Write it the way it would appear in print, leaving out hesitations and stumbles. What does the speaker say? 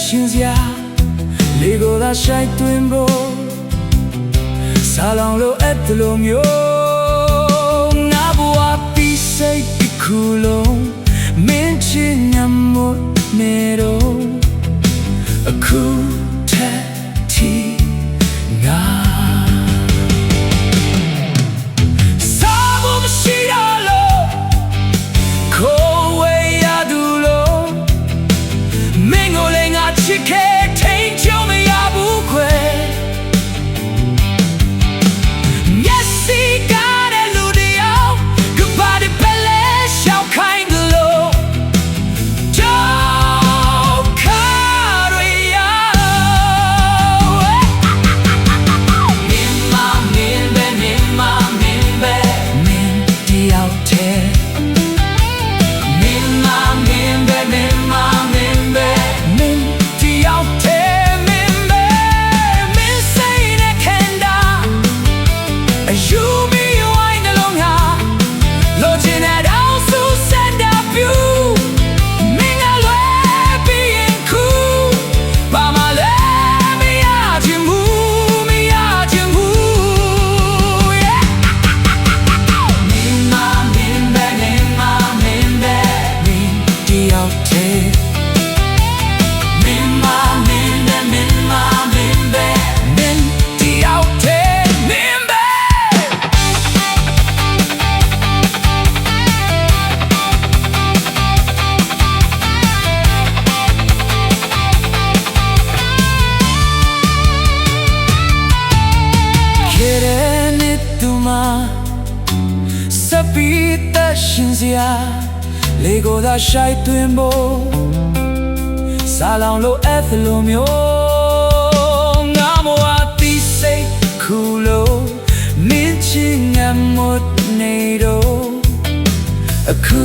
ရှင်စရာလေကိုသာရှိုက်သွင်းဖို့စားလောင်လို့အဲ့တလိုမျိုးငါဘဝပြီးစိတ်တစ်ခုလုံးမင်းချစ်ညမို့နေတော့အခုထက်ထိငါစားဖို့မရှိတော့လို့ကိုယ်ဝေးရသူလို့မင်းကိုလည်းငါချစ်ခဲ့ထိန်ချုံမရဘူးခွဲမျက်စိကားတဲ့လူတယောက်ကဘာဒီပလဲရှောက်ခိုင်းလို့ကြောက်ခါရရမင်းမမင်းပဲမင်းမမင်းပဲမင်းတယောက်တည်းမင်းမမင်းပဲမင်းမမင်းပဲမင်းတယောက်တည်းမင်းပဲမင်းစိတ်နဲ့ခံတာYou me wine along ha Looking at all so send up you Ming a lwe being cool Ba ma le me ya jin hu yeah Min ma min be min be min di out te Min ma min be min di out te min be Kerene tuma sapita shinzia lego da shai twimbo salon lo ethlo myo ngamo ati say kulo min chin ngamot nei do aku